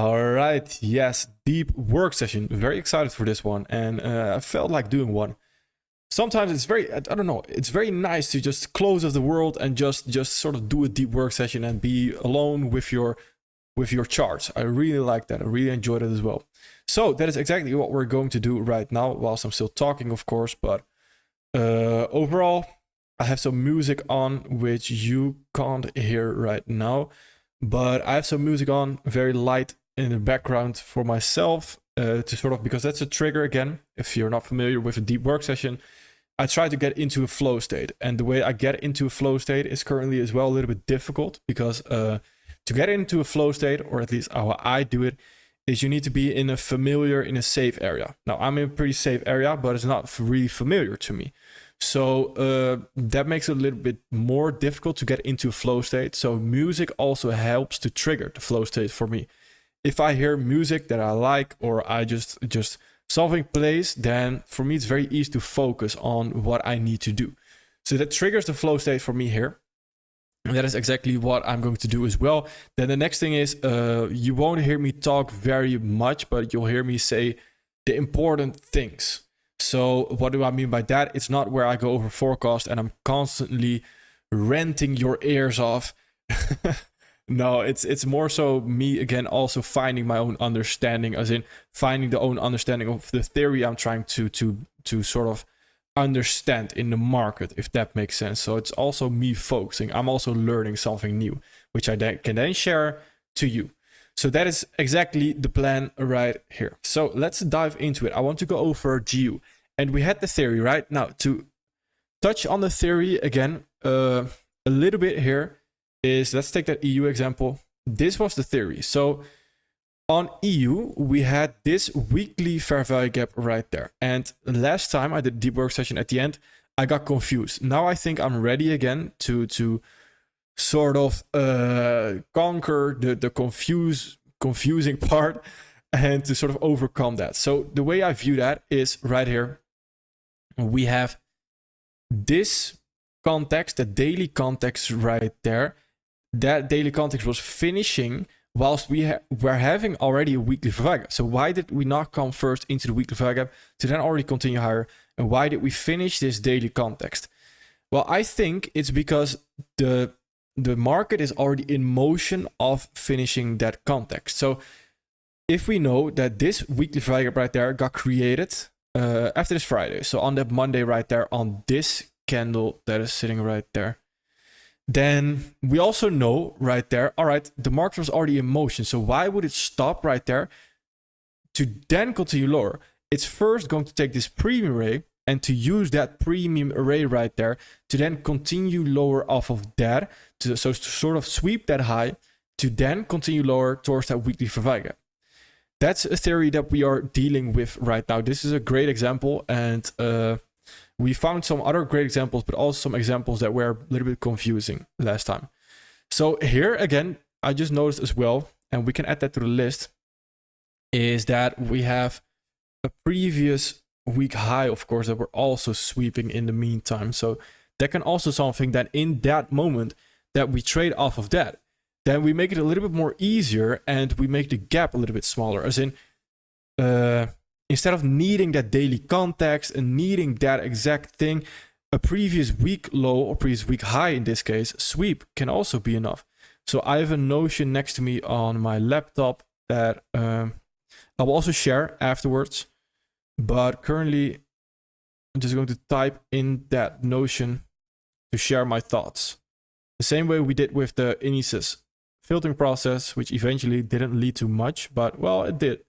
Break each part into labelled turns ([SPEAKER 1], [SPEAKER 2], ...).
[SPEAKER 1] All right, yes, deep work session. Very excited for this one, and I felt like doing one. Sometimes it's I don't know, it's very nice to just close off the world and just sort of do a deep work session and be alone with your charts. I really like that. I really enjoyed it as well. So that is exactly what we're going to do right now, whilst I'm still talking, of course. But overall, I have some music on which you can't hear right now, but I have some music on very light in the background for myself to sort of, because that's a trigger again. If you're not familiar with a deep work session, I try to get into a flow state, and the way I get into a flow state is currently as well a little bit difficult, because to get into a flow state, or at least how I do it, is you need to be in a safe area. Now, I'm in a pretty safe area, but it's not really familiar to me. So that makes it a little bit more difficult to get into a flow state. So music also helps to trigger the flow state for me. If I hear music that I like, or I just something plays, then for me it's very easy to focus on what I need to do. So that triggers the flow state for me here. And that is exactly what I'm going to do as well. Then the next thing is you won't hear me talk very much, but you'll hear me say the important things. So what do I mean by that? It's not where I go over forecast and I'm constantly renting your ears off. No, it's more so me again also finding my own understanding, as in finding the own understanding of the theory I'm trying to sort of understand in the market, if that makes sense. So it's also me focusing. I'm also learning something new, which I can then share to you. So that is exactly the plan right here. So let's dive into it. I want to go over GU, and we had the theory right now. To touch on the theory again a little bit here is, let's take that EU example. This was the theory. So on EU, we had this weekly fair value gap right there. And last time I did a deep work session at the end, I got confused. Now I think I'm ready again to sort of conquer the confusing part and to sort of overcome that. So the way I view that is right here. We have this context, the daily context right there. That daily context was finishing whilst we were having already a weekly fair value gap. So why did we not come first into the weekly fair value gap to then already continue higher? And why did we finish this daily context? Well, I think it's because the market is already in motion of finishing that context. So if we know that this weekly fair value gap right there got created after this Friday, so on that Monday right there, on this candle that is sitting right there, then we also know right there, all right, the market was already in motion. So why would it stop right there to then continue lower? It's first going to take this premium array and to use that premium array right there to then continue lower off of that, so to sort of sweep that high to then continue lower towards that weekly fair value gap. That's a theory that we are dealing with right now. This is a great example, and we found some other great examples, but also some examples that were a little bit confusing last time. So here again, I just noticed as well, and we can add that to the list, is that we have a previous week high, of course, that we're also sweeping in the meantime. So that can also something that in that moment that we trade off of that, then we make it a little bit more easier and we make the gap a little bit smaller, as in instead of needing that daily context and needing that exact thing, a previous week low or previous week high in this case, sweep can also be enough. So I have a notion next to me on my laptop that I will also share afterwards. But currently, I'm just going to type in that notion to share my thoughts. The same way we did with the indices filtering process, which eventually didn't lead to much, but well, it did.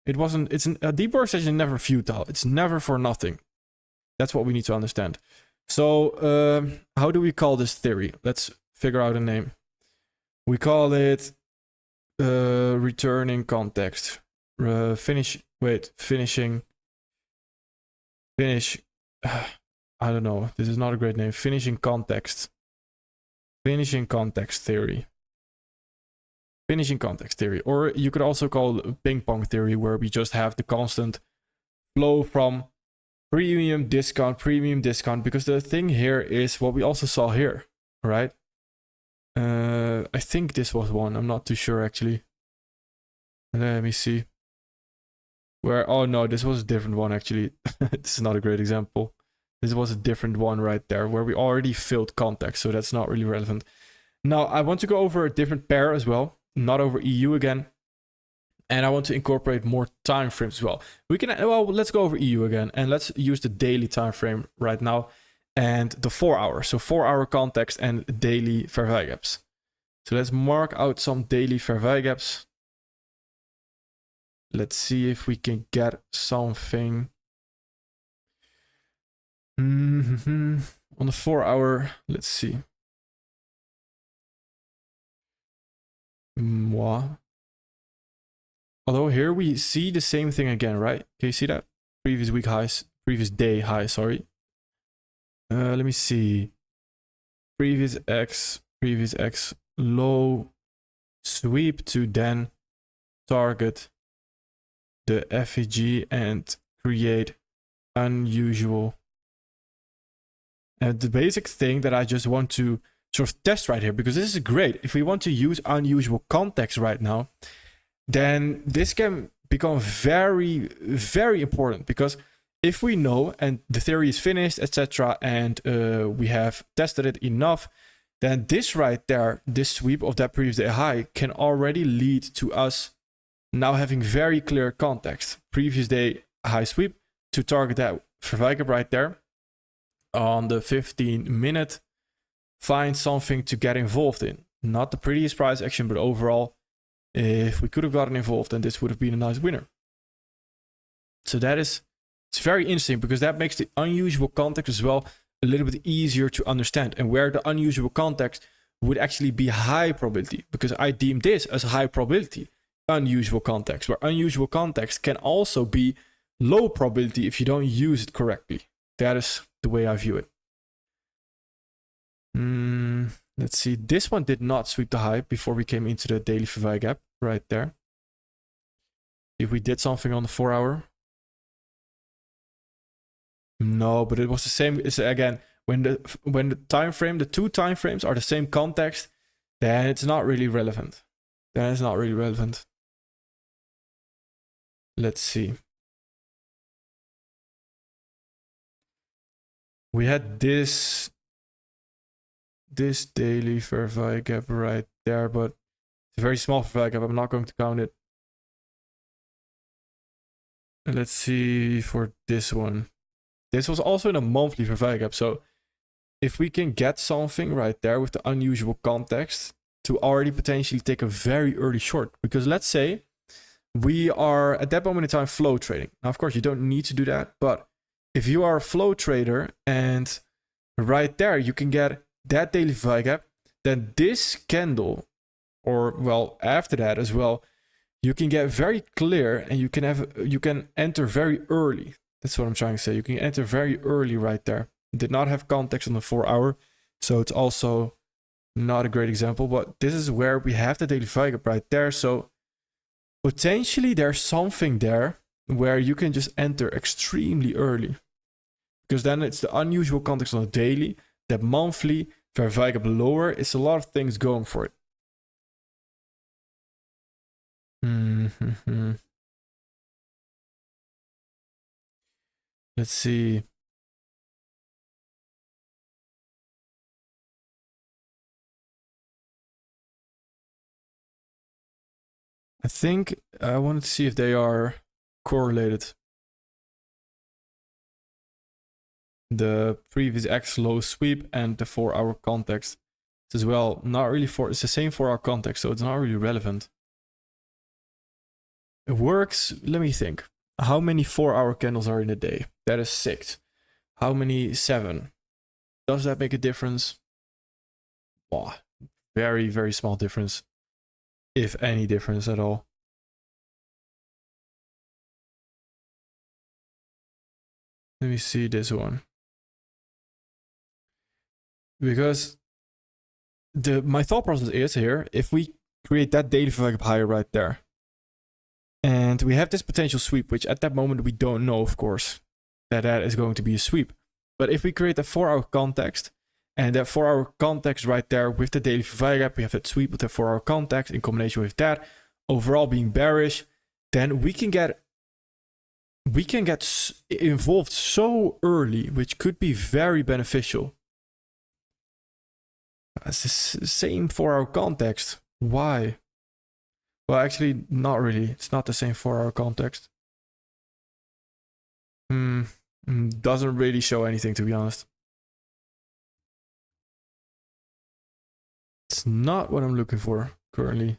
[SPEAKER 1] It wasn't, a deep work session is never futile. It's never for nothing. That's what we need to understand. So how do we call this theory? Let's figure out a name. We call it returning context. Finishing. I don't know. This is not a great name. Finishing context theory. Finishing context theory. Or you could also call it ping pong theory, where we just have the constant flow from premium discount, because the thing here is what we also saw here, right? I think this was one. I'm not too sure actually. Let me see. Where, oh no, this was a different one actually. This is not a great example. This was a different one right there where we already filled context, so that's not really relevant. Now I want to go over a different pair as well, not over EU again. And I want to incorporate more time frames as well. We can, well, let's go over EU again and let's use the daily time frame right now and the 4 hours. So 4 hour context and daily Verwijgaps. gaps. So let's mark out some daily Verwijgaps. gaps. Let's see if we can get something. On the 4 hour, let's see. Although here we see the same thing again, right? Can you see that? Previous week highs, previous day high, sorry. Let me see. Previous X, low, sweep to then target the FEG and create unusual. And the basic thing that I just want to sort of test right here, because this is great. If we want to use unusual context right now, then this can become very, very important, because if we know and the theory is finished, etc., and we have tested it enough, then this right there, this sweep of that previous day high can already lead to us now having very clear context. Previous day high sweep to target that Verwijgaap right there on the 15-minute. Find something to get involved in. Not the prettiest price action, but overall, if we could have gotten involved, then this would have been a nice winner. So that is, it's very interesting because that makes the unusual context as well a little bit easier to understand, and where the unusual context would actually be high probability, because I deem this as high probability unusual context, where unusual context can also be low probability if you don't use it correctly. That is the way I view it. Let's see, this one did not sweep the high before we came into the daily Verwijgaap gap right there. If we did something on the 4 hour. No, but it was the same. It's again, when the time frame, the two time frames are the same context, then it's not really relevant. Then it's not really relevant. Let's see. We had this daily Verwijgaap gap right there, but it's a very small Verwijgaap gap. I'm not going to count it. And let's see for this one. This was also in a monthly Verwijgaap gap. So if we can get something right there with the unusual context to already potentially take a very early short, because let's say we are at that moment in time flow trading. Now, of course, you don't need to do that, but if you are a flow trader and right there you can get that daily Verwijgaap gap, then this candle, or well, after that as well, you can get very clear and you can enter very early. That's what I'm trying to say. You can enter very early right there. Did not have context on the 4 hour, so it's also not a great example, but this is where we have the daily Verwijgaap gap right there. So potentially there's something there where you can just enter extremely early, because then it's the unusual context on the daily, that monthly Verwijgaap gap lower. It's a lot of things going for it. Let's see. I think I wanted to see if they are correlated. The previous X low sweep and the 4 hour context as well. Not really it's the same 4 hour context, so it's not really relevant. It works. Let me think. How many 4 hour candles are in a day? That is 6. How many 7? Does that make a difference? Oh, very, very small difference. If any difference at all. Let me see this one. Because my thought process is here, if we create that daily Verwijgaap gap higher right there, and we have this potential sweep, which at that moment we don't know, of course, that is going to be a sweep. But if we create a 4 hour context, and that 4 hour context right there with the daily Verwijgaap gap, we have that sweep with the 4 hour context in combination with that, overall being bearish, then we can get involved so early, which could be very beneficial. It's the same 4-hour context. Why? Well, actually, not really. It's not the same 4-hour context. Doesn't really show anything, to be honest. It's not what I'm looking for currently.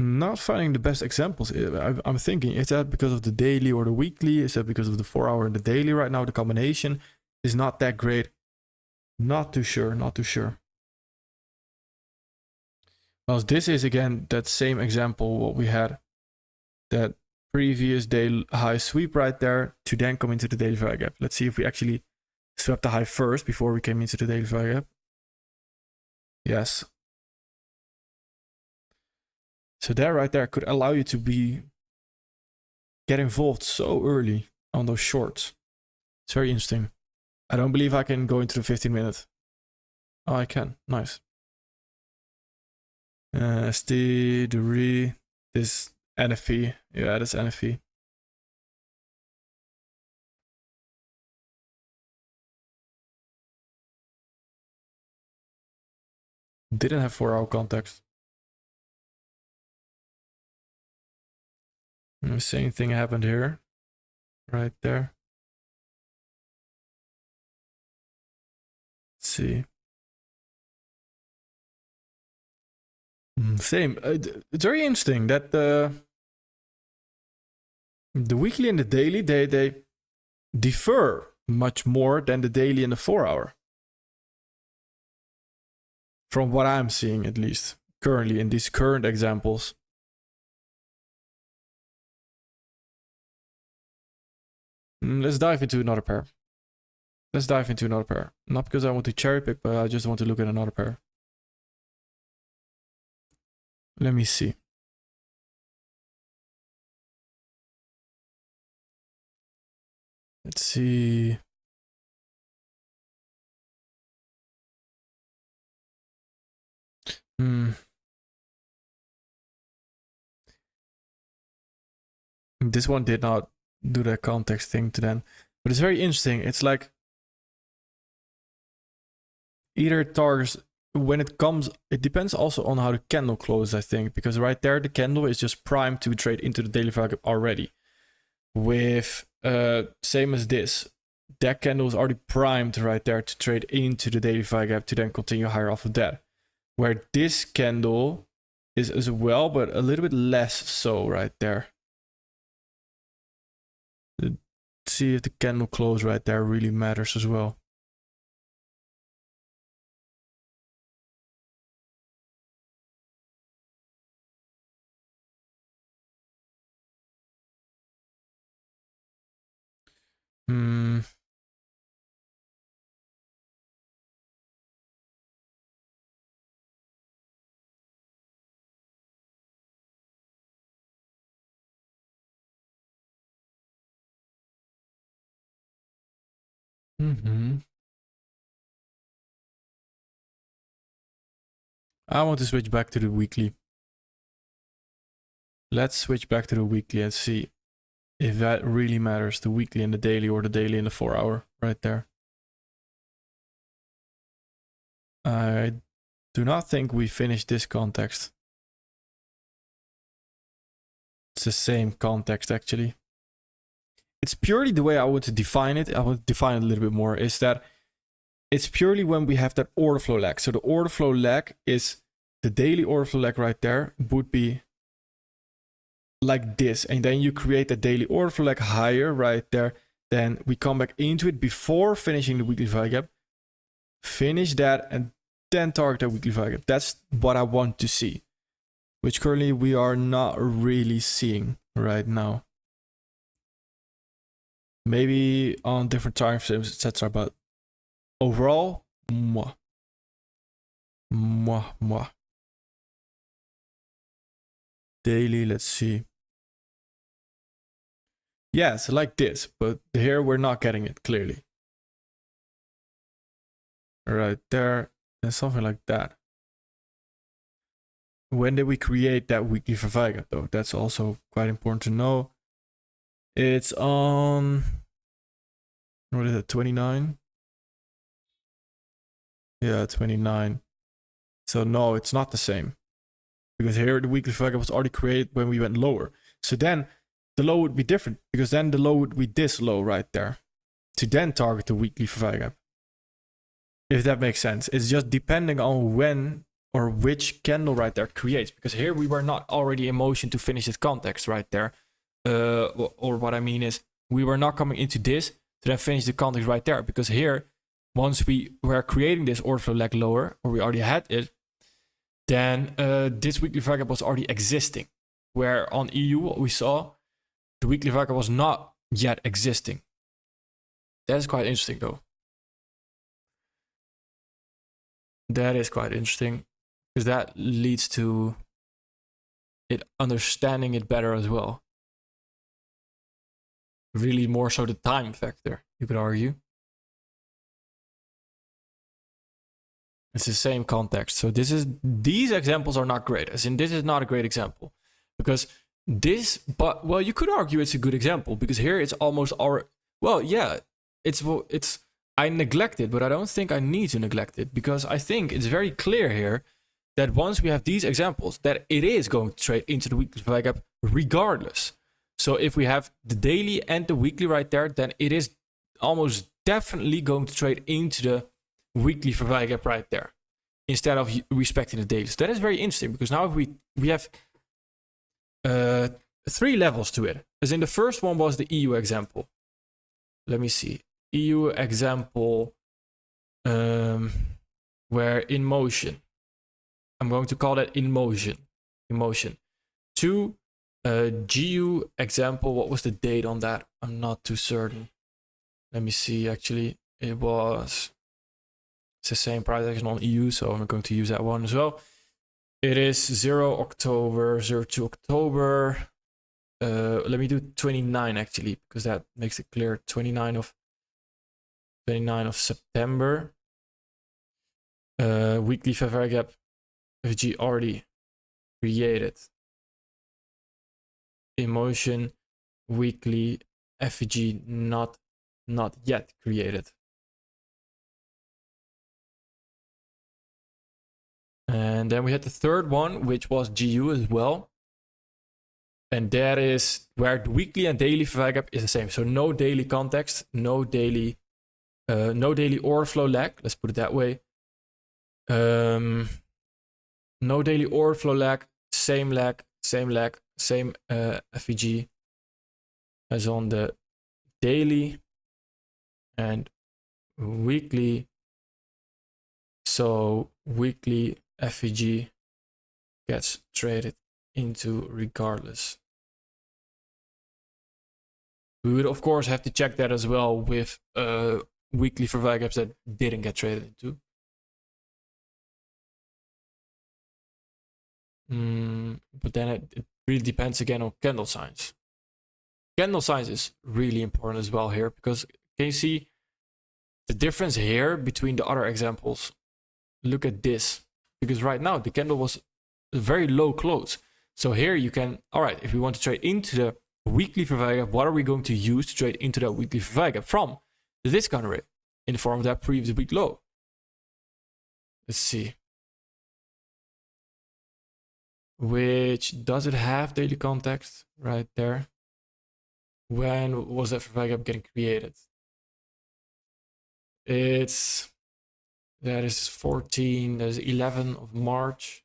[SPEAKER 1] Not finding the best examples. I'm thinking, is that because of the daily or the weekly? Is that because of the 4-hour and the daily right now? The combination is not that great. Not too sure, not too sure. Well, this is again that same example what we had. That previous day high sweep right there to then come into the daily value gap. Let's see if we actually swept the high first before we came into the daily value gap. Yes. So that right there could allow you to get involved so early on those shorts. It's very interesting. I don't believe I can go into the 15-minute. Oh, I can. Nice. ST, the this NFP. Yeah, that's NFP. Didn't have 4-hour context. The same thing happened here. Right there. Let's see. Same. It's very interesting that the weekly and the daily, they differ much more than the daily and the 4-hour. From what I'm seeing, at least, currently in these current examples. Let's dive into another pair. Not because I want to cherry pick, but I just want to look at another pair. Let me see. Let's see. This one did not do the context thing to them, but it's very interesting. It's like either targets when it comes. It depends also on how the candle closes, I think, because right there the candle is just primed to trade into the daily value gap already. With same as this, that candle is already primed right there to trade into the daily value gap to then continue higher off of that. Where this candle is as well, but a little bit less so right there. Let's see if the candle close right there really matters as well. I want to switch back to the weekly. Let's switch back to the weekly and see if that really matters, the weekly and the daily, or the daily and the 4-hour right there. I do not think we finished this context. It's the same context actually. It's purely the way I want to define it. I want to define it a little bit more, is that it's purely when we have that order flow lag. So the order flow lag is the daily order flow lag right there would be like this. And then you create a daily order flow lag higher right there. Then we come back into it before finishing the weekly value gap. Finish that and then target that weekly value gap. That's what I want to see, which currently we are not really seeing right now. Maybe on different time frames, etc. But overall, moi. Daily, let's see. Yes, like this, but here we're not getting it clearly. Right there, and something like that. When did we create that weekly Verveigen though? That's also quite important to know. It's on, what is it, 29? Yeah, 29. So no, it's not the same. Because here the weekly Verveigen was already created when we went lower. So then the low would be different, because then the low would be this low right there, to then target the weekly Verveigen. If that makes sense. It's just depending on when or which candle right there creates. Because here we were not already in motion to finish this context right there. Or what I mean is, we were not coming into this to then finish the context right there. Because here, once we were creating this order flow leg lower, or we already had it, then this weekly Verveigen was already existing. Where on EU, what we saw, the weekly Verveigen was not yet existing. That is quite interesting though. That is quite interesting, because that leads to it understanding it better as well. Really more so the time factor, you could argue. It's the same context. So these examples are not great. As in, this is not a great example. Because this, but, well, you could argue it's a good example, because here it's almost well, yeah, it's I neglect it, but I don't think I need to neglect it, because I think it's very clear here that once we have these examples, that it is going to trade into the weekly Verveigen regardless. So if we have the daily and the weekly right there, then it is almost definitely going to trade into the weekly Verveigen right there, instead of respecting the daily. So that is very interesting, because now we have 3 levels to it. As in, the first one was the EU example. Let me see. EU example, where in motion, I'm going to call that in motion. 2, GU example. What was the date on that? I'm not too certain. Let me see. Actually, it's the same price action on EU, so I'm going to use that one as well. It is 0 October, 02 October. Let me do 29 actually, because that makes it clear. 29 of September. Weekly Verveigen FG already created. Emotion weekly FG not yet created. And then we had the third one, which was GU as well. And that is where the weekly and daily Verveigen is the same. So no daily context, no daily order flow lag. Let's put it that way. No daily order flow lag, same FVG as on the daily and weekly. So weekly FVG gets traded into regardless. We would of course have to check that as well with weekly Verveigens that didn't get traded into. But then it really depends again on candle signs. Candle signs is really important as well here, because can you see the difference here between the other examples? Look at this, because right now the candle was a very low close. So here you can, all right, if we want to trade into the weekly Verveigen, what are we going to use to trade into that weekly Verveigen? From the discount rate in the form of that previous week low. Let's see. Which, does it have daily context right there? When was that Verveigen getting created? That is 14, that is 11 of March.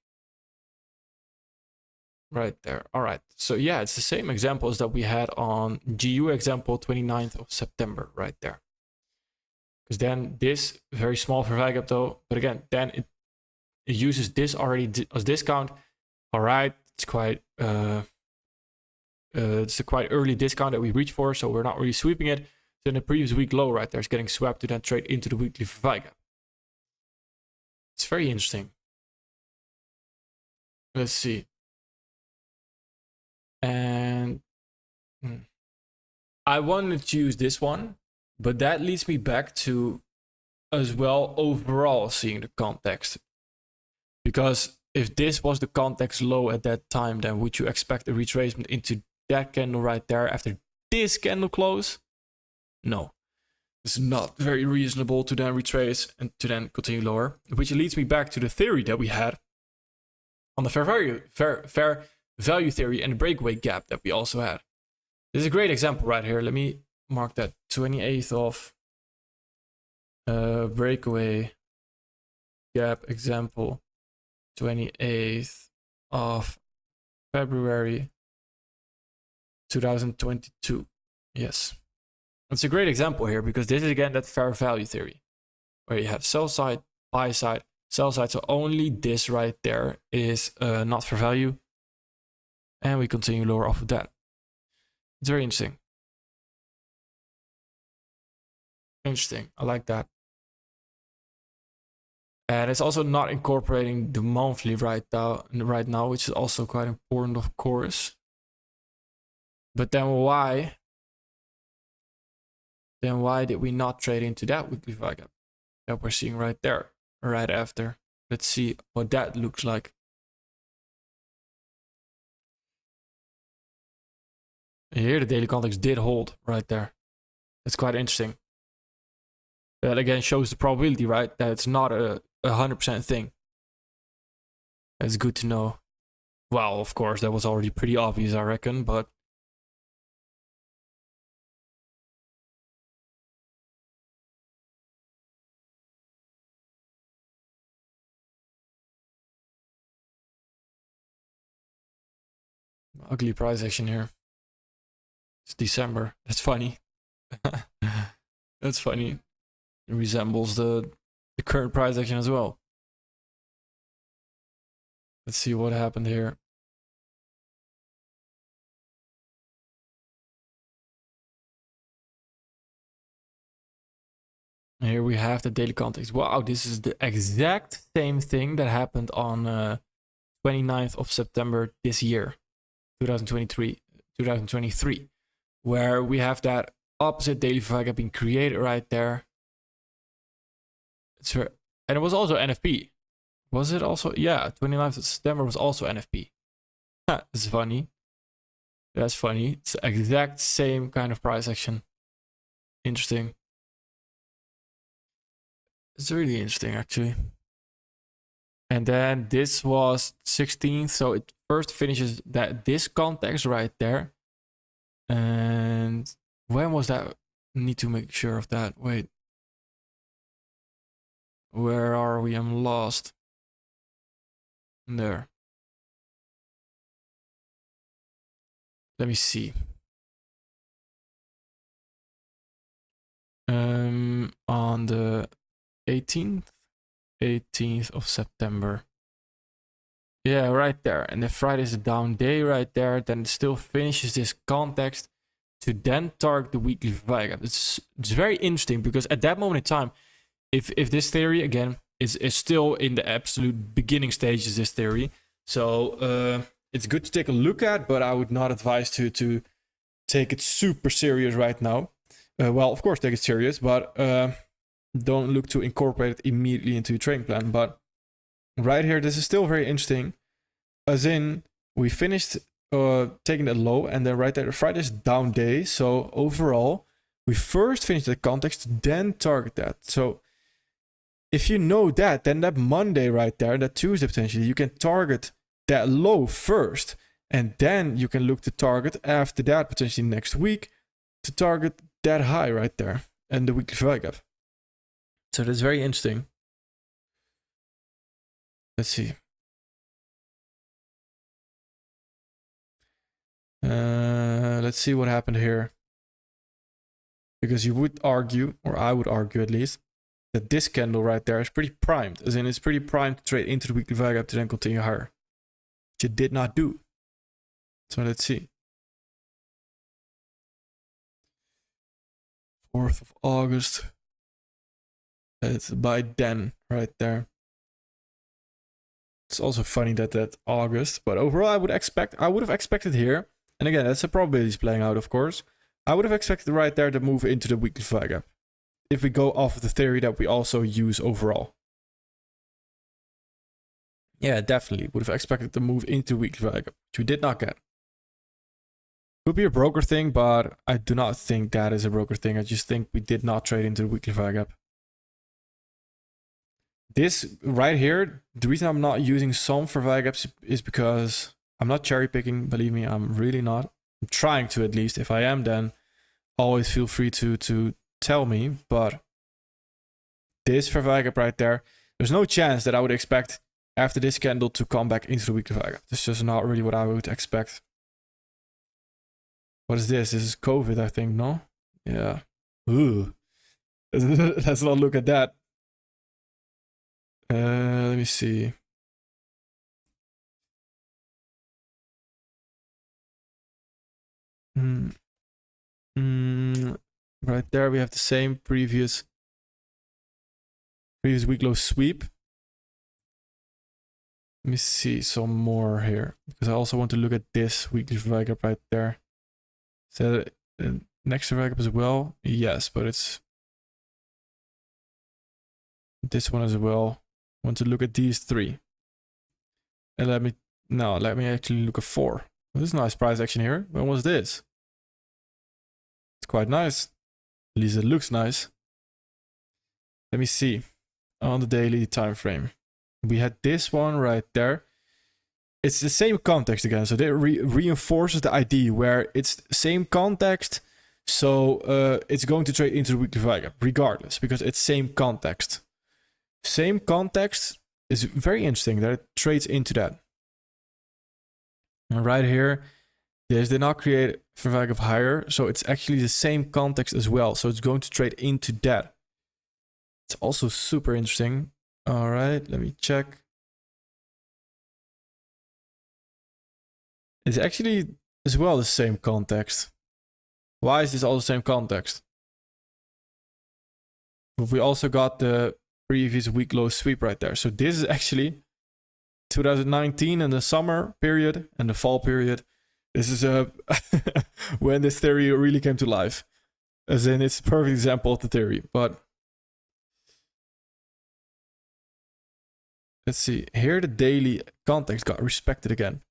[SPEAKER 1] Right there. All right. So yeah, it's the same examples that we had on GU example 29th of September right there. Because then this very small Verveigen though, but again, then it uses this already as discount. All right, it's quite it's a quite early discount that we reach for, so we're not really sweeping it. Then the previous week low right there is getting swept to then trade into the weekly Verveigen. It's very interesting. Let's see. And I wanted to use this one, but that leads me back to as well overall seeing the context. Because if this was the context low at that time, then would you expect a retracement into that candle right there after this candle close? No. It's not very reasonable to then retrace and to then continue lower, which leads me back to the theory that we had on the fair value theory and the breakaway gap that we also had. This is a great example right here. Let me mark that 28th of breakaway gap example, 28th of February 2022. Yes. It's a great example here because this is again that fair value theory where you have sell side, buy side, sell side. So only this right there is not fair value. And we continue lower off of that. It's very interesting. Interesting. I like that. And it's also not incorporating the monthly right now, which is also quite important, of course. But then why? Then why did we not trade into that weekly VWAP gap that we're seeing right there, right after? Let's see what that looks like. Here the daily context did hold right there. That's quite interesting. That again shows the probability, right? That it's not a 100% thing. That's good to know. Well, of course, that was already pretty obvious, I reckon, but ugly price action here. It's December. That's funny. That's funny. It resembles the current price action as well. Let's see what happened here. Here we have the daily context. Wow, this is the exact same thing that happened on 29th of September this year, 2023, where we have that opposite daily VWAP gap being created right there. And it was also NFP. Was it also? Yeah, 29th of September was also NFP. It's funny. That's funny. It's the exact same kind of price action. Interesting. It's really interesting, actually. And then this was 16th, so it first finishes this context right there. And when was that? Need to make sure of that. Wait. Where are we? I'm lost. There. Let me see. On the 18th of September. Yeah, right there. And if Friday is a down day right there, then it still finishes this context to then target the weekly VWAP gap. It's very interesting because at that moment in time, if this theory again is still in the absolute beginning stages, this theory, so it's good to take a look at, but I would not advise to take it super serious right now. Well, of course, take it serious, but don't look to incorporate it immediately into your trading plan. But right here, this is still very interesting, as in we finished taking that low, and then right there, Friday's down day. So overall, we first finished the context, then target that. So if you know that, then that Monday right there, that Tuesday potentially, you can target that low first, and then you can look to target after that, potentially next week, to target that high right there and the weekly VWAP gap. So that's very interesting. Let's see. Let's see what happened here. Because you would argue, or I would argue at least, that this candle right there is pretty primed. As in, it's pretty primed to trade into the weekly VWAP gap to then continue higher. Which it did not do. So let's see. 4th of August. It's by then, right there. It's also funny that August, but overall I would have expected here, and again, that's the probabilities playing out, of course, I would have expected right there to move into the weekly VWAP gap. If we go off of the theory that we also use overall. Yeah, definitely would have expected to move into weekly VWAP gap, which we did not get. Could be a broker thing, but I do not think that is a broker thing. I just think we did not trade into the weekly VWAP gap. This right here, the reason I'm not using some for VWAP gaps is because I'm not cherry picking. Believe me, I'm really not. I'm trying to, at least. If I am, then always feel free to tell me. But this for VWAP gap right there, there's no chance that I would expect after this candle to come back into the weekly VWAP gap. This is just not really what I would expect. What is this? This is COVID, I think, no? Yeah. Ooh. Let's not look at that. Let me see. Right there we have the same previous week low sweep. Let me see some more here, because I also want to look at this weekly VWAP gap right there. So next to VWAP gap as well. Yes, but it's this one as well. I want to look at these three. And let me actually look at 4. This is a nice price action here. When was this? It's quite nice. At least it looks nice. Let me see. On the daily time frame. We had this one right there. It's the same context again. So that reinforces the idea where it's the same context. So it's going to trade into the weekly VWAP gap regardless, because it's same context. Same context is very interesting that it trades into that. And right here, this did not create VWAP gap higher, so it's actually the same context as well. So it's going to trade into that. It's also super interesting. All right, let me check. It's actually as well the same context. Why is this all the same context? But we also got the previous week low sweep right there. So this is actually 2019 and the summer period and the fall period. This is when this theory really came to life. As in, it's a perfect example of the theory. But let's see. Here the daily context got respected again.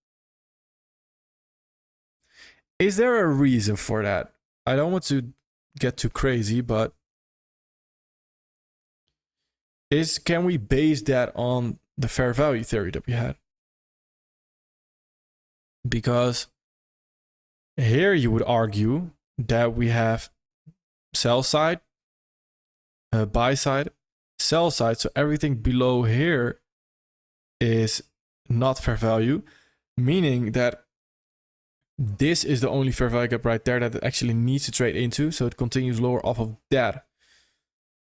[SPEAKER 1] Is there a reason for that? I don't want to get too crazy, but can we base that on the fair value theory that we had? Because here you would argue that we have sell side, buy side, sell side. So everything below here is not fair value, meaning that this is the only fair value gap right there that it actually needs to trade into. So it continues lower off of that.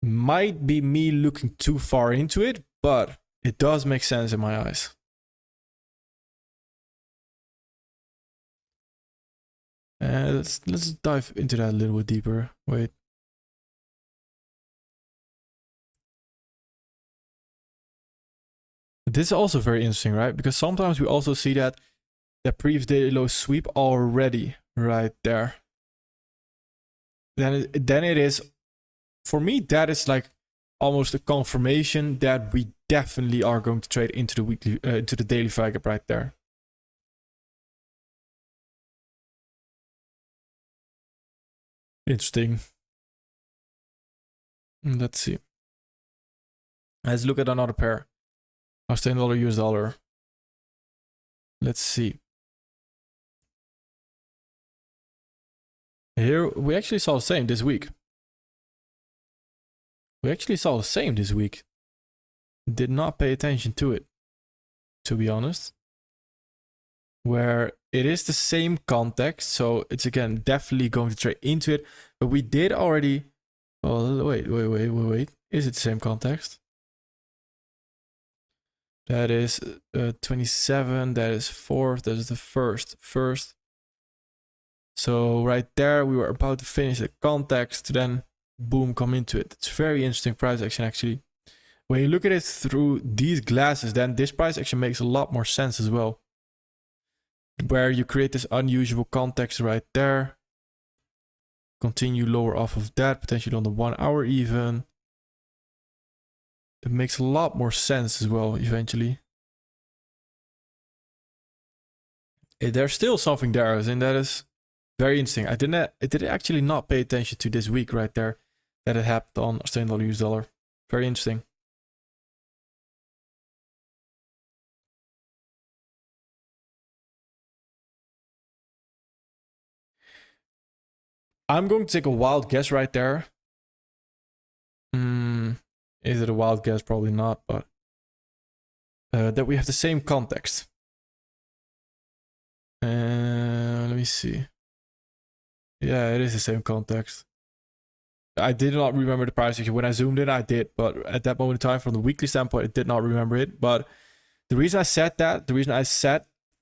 [SPEAKER 1] Might be me looking too far into it, but it does make sense in my eyes. Let's dive into that a little bit deeper. Wait. This is also very interesting, right? Because sometimes we also see that the previous daily low sweep already right there. Then it is, for me, that is like almost a confirmation that we definitely are going to trade into the weekly, into the daily VWAP gap right there. Interesting. Let's see. Let's look at another pair. Australian dollar, US dollar. Let's see. Here we actually saw the same this week. Did not pay attention to it, to be honest. Where it is the same context, so it's again definitely going to trade into it. But we did already. Oh wait. Is it the same context? That is 27. That is 4th. That is the first. So right there, we were about to finish the context. Then boom, come into it. It's very interesting price action actually. When you look at it through these glasses, then this price action makes a lot more sense as well. Where you create this unusual context right there. Continue lower off of that, potentially on the 1 hour even. It makes a lot more sense as well eventually. There's still something there, and that is very interesting. I did actually not pay attention to this week right there that it happened on Australian dollar, US dollar. Very interesting. I'm going to take a wild guess right there. Is it a wild guess? Probably not, but that we have the same context. Let me see. Yeah, it is the same context. I did not remember the price action. When I zoomed in, I did, but at that moment in time, from the weekly standpoint, I did not remember it. But the reason I said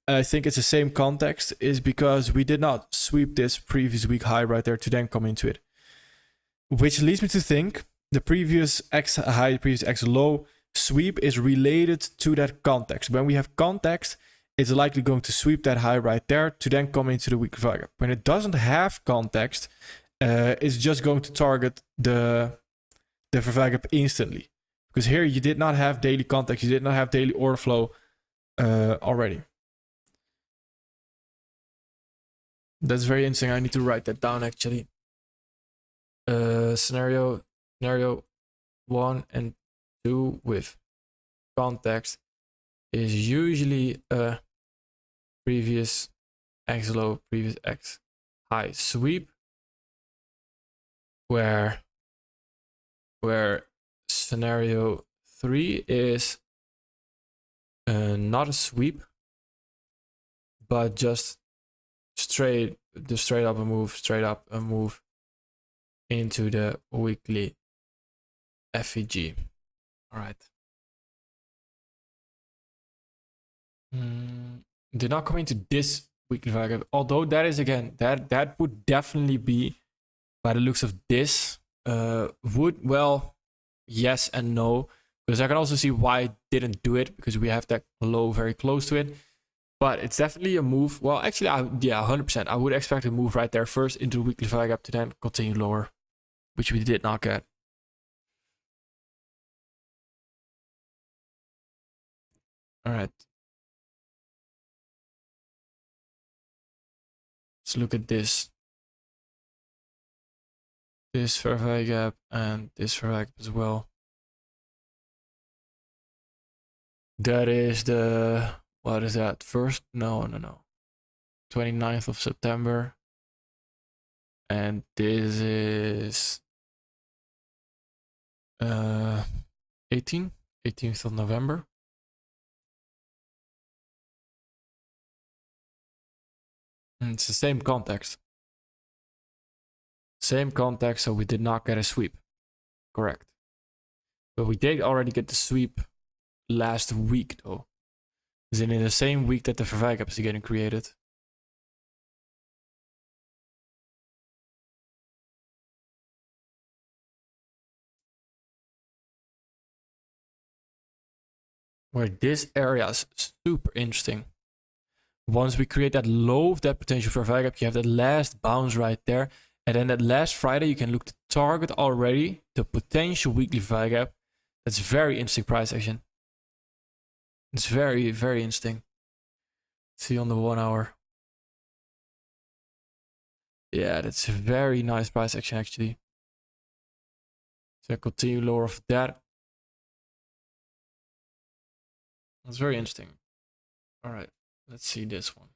[SPEAKER 1] I think it's the same context, is because we did not sweep this previous week high right there to then come into it. Which leads me to think the previous X high, previous X low sweep is related to that context. When we have context, it's likely going to sweep that high right there to then come into the weekly value gap. When it doesn't have context, it's just going to target the value gap instantly. Because here you did not have daily context, you did not have daily order flow already. That's very interesting. I need to write that down actually. Scenario 1 and 2 with context is usually a previous X low, previous X high sweep, where scenario 3 is not a sweep, but just straight up a move into the weekly FVG. All right. Did not come into this weekly value gap, although that is, again, that would definitely be, by the looks of this, well, yes and no, because I can also see why it didn't do it, because we have that low very close to it. But it's definitely a move. Well, actually, yeah, 100%. I would expect a move right there first into the weekly value gap to then continue lower, which we did not get. All right. Let's look at this. This fair value gap and this fair value gap as well. That is the, what is that? First? No. 29th of September. And this is 18th of November. And it's the same context. Same context, so we did not get a sweep. Correct. But we did already get the sweep last week, though. Is in the same week that the fair value gap is getting created. Where this area is super interesting. Once we create that low of that potential fair value gap, you have that last bounce right there. And then that last Friday, you can look to target already the potential weekly value gap. That's very interesting price action. It's very, very interesting. See on the 1 hour. Yeah, that's a very nice price action actually. So I continue lower of that. That's very interesting. All right, let's see this one.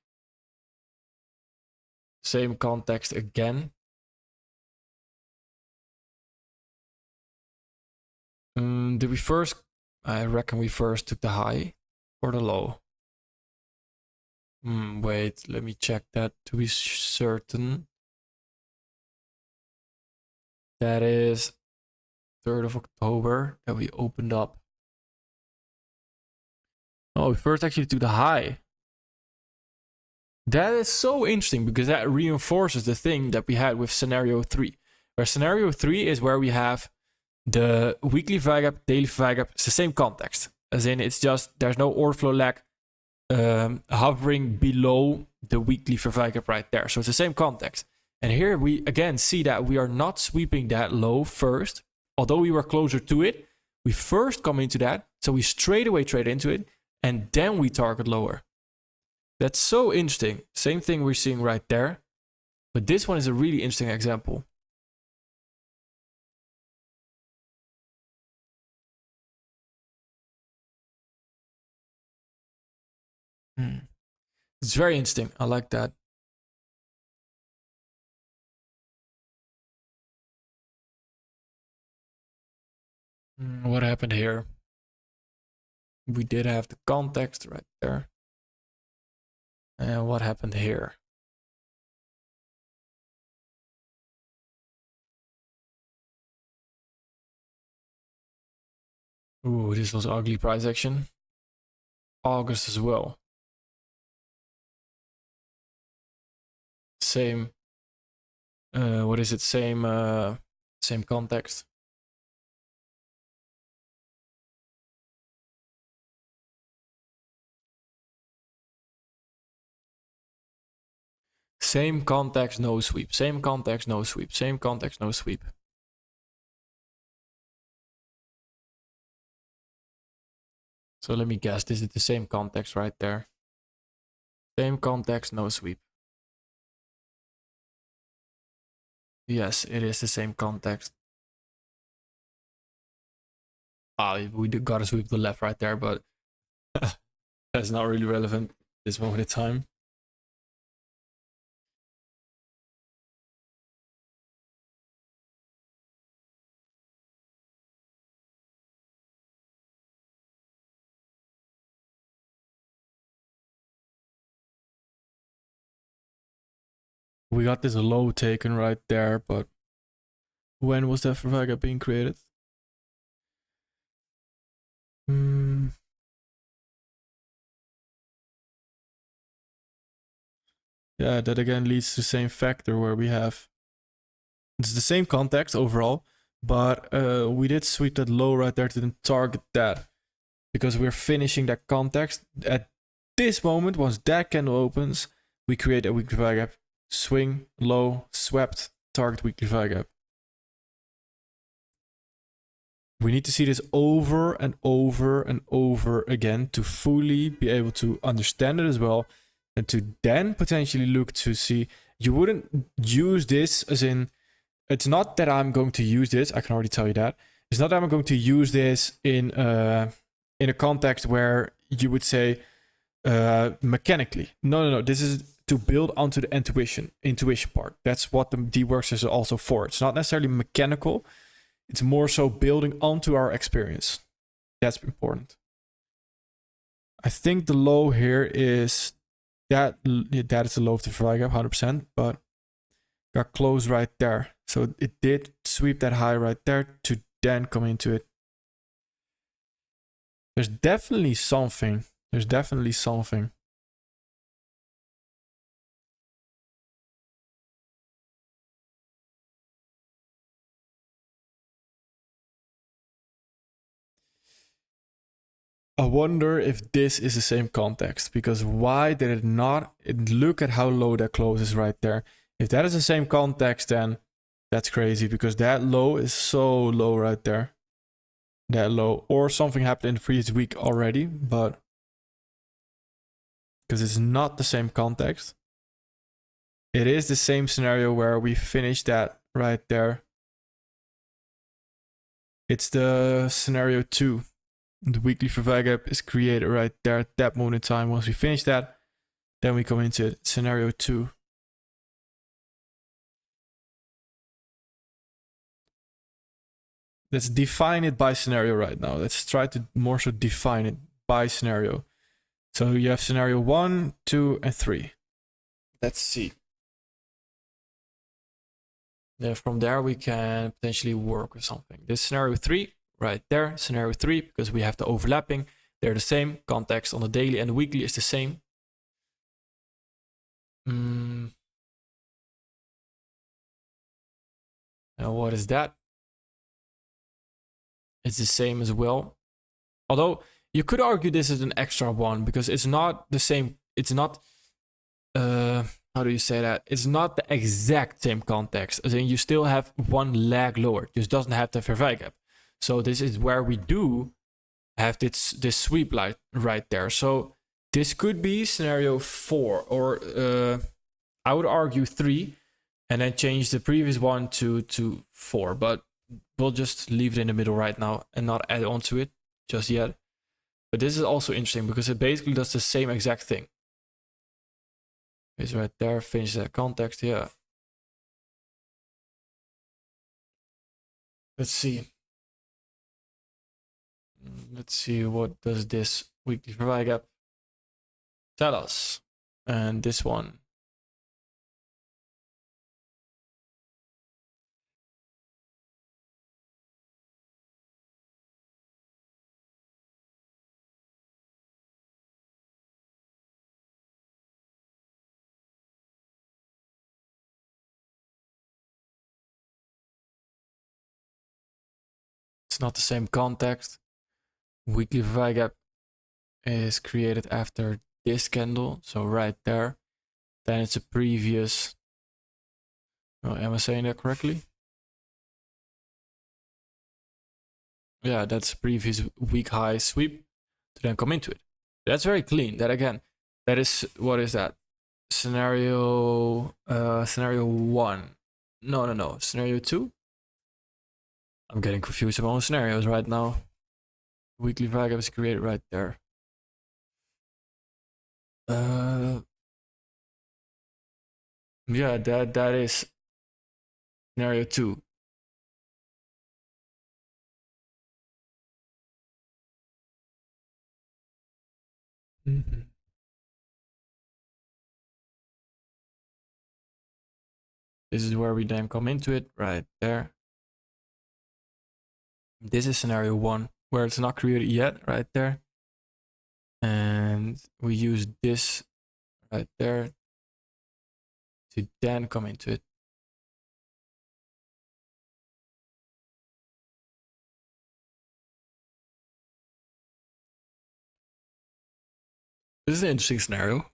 [SPEAKER 1] Same context again. Did we first? I reckon we first took the high or the low. Wait, let me check that to be certain. That is 3rd of October that we opened up. Oh, we first actually took the high. That is so interesting because that reinforces the thing that we had with scenario 3. Where scenario 3 is where we have the weekly value gap, daily value gap. It's the same context. As in, it's just, there's no order flow lag hovering below the weekly fair value gap right there. So it's the same context. And here we again see that we are not sweeping that low first. Although we were closer to it, we first come into that. So we straight away trade into it and then we target lower. That's so interesting. Same thing we're seeing right there. But this one is a really interesting example. It's very interesting. I like that. What happened here? We did have the context right there. And what happened here? Ooh, this was ugly price action. August as well. Same. What is it? Same context. Same context, no sweep. Same context, no sweep. Same context, no sweep. So let me guess, this is the same context right there. Same context, no sweep. Yes, it is the same context. We gotta sweep the left right there, but that's not really relevant this moment in time. We got this low taken right there, but when was that Vega being created? Yeah, that again leads to the same factor where we have it's the same context overall, but we did sweep that low right there to then target that because we're finishing that context at this moment. Once that candle opens, we create a weekly value gap, swing low, swept, target weekly value gap. We need to see this over and over and over again to fully be able to understand it as well, and to then potentially look to see. You wouldn't use this as in, it's not that I'm going to use this, I can already tell you that. It's not that I'm going to use this in a context where you would say mechanically. No. This is to build onto the intuition part. That's what the D-Works is also for. It's not necessarily mechanical. It's more so building onto our experience. That's important. I think the low here is that is the low of the Vega gap, 100%, but got close right there. So it did sweep that high right there to then come into it. There's definitely something. I wonder if this is the same context, because why did it not? Look at how low that close is right there. If that is the same context, then that's crazy, because that low is so low right there. That low, or something happened in the previous week already, but because it's not the same context. It is the same scenario where we finished that right there. It's the scenario 2. The weekly Vega gap is created right there at that moment in time. Once we finish that, then we come into scenario 2. Let's define it by scenario right now. Let's try to more so define it by scenario. So you have scenario 1, 2, and 3. Let's see. Then from there we can potentially work with something. This scenario 3 right there, scenario 3, because we have the overlapping. They're the same. Context on the daily and the weekly is the same. Now what is that? It's the same as well. Although you could argue this is an extra one because it's not the same. It's not how do you say that? It's not the exact same context, as in you still have one lag lower, just doesn't have the Verwijt gap. So this is where we do have this sweep light right there. So this could be scenario 4, or I would argue 3, and then change the previous one to 4. But we'll just leave it in the middle right now and not add on to it just yet. But this is also interesting because it basically does the same exact thing. It's right there, finish that context, yeah. Let's see. Let's see, what does this weekly Verwijt gap tell us? And this one. It's not the same context. Weekly Verwijt gap is created after this candle, so right there. Then it's a previous. Oh, am I saying that correctly? Yeah, that's a previous week high sweep to then come into it. That's very clean. That again, that is, what is that? Scenario 1. No. Scenario 2. I'm getting confused about my own scenarios right now. Weekly Verwijt gap is created right there. Yeah, that is scenario 2. This is where we then come into it, right there. This is scenario 1, where it's not created yet, right there. And we use this right there to then come into it. This is an interesting scenario.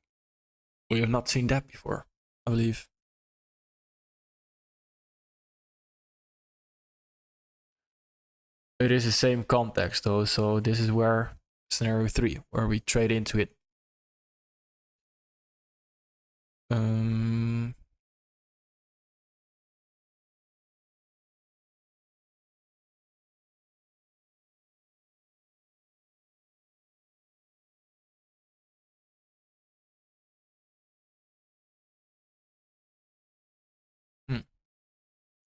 [SPEAKER 1] We have not seen that before, I believe. It is the same context though, so this is where scenario 3, where we trade into it.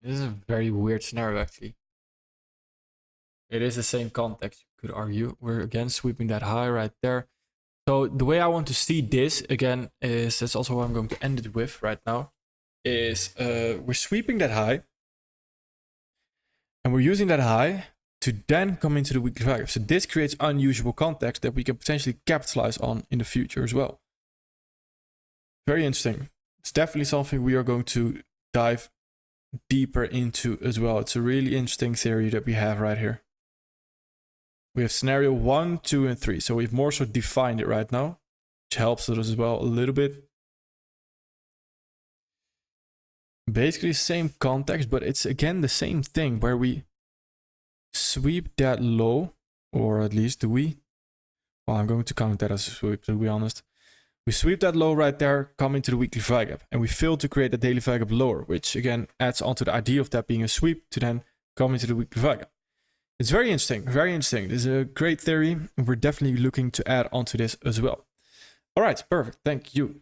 [SPEAKER 1] This is a very weird scenario actually. It is the same context, you could argue. We're again sweeping that high right there. So the way I want to see this again is, that's also what I'm going to end it with right now, is we're sweeping that high and we're using that high to then come into the weekly Verwijt gap. So this creates unusual context that we can potentially capitalize on in the future as well. Very interesting. It's definitely something we are going to dive deeper into as well. It's a really interesting theory that we have right here. We have scenario 1, 2, and 3. So we've more so defined it right now, which helps us as well a little bit. Basically same context, but it's again the same thing where we sweep that low, or at least do we? Well, I'm going to count that as a sweep, to be honest. We sweep that low right there, come into the weekly Verwijt gap, and we fail to create a daily Verwijt gap lower, which again adds on to the idea of that being a sweep to then come into the weekly Verwijt gap. It's very interesting, very interesting. This is a great theory, and we're definitely looking to add onto this as well. All right, perfect. Thank you.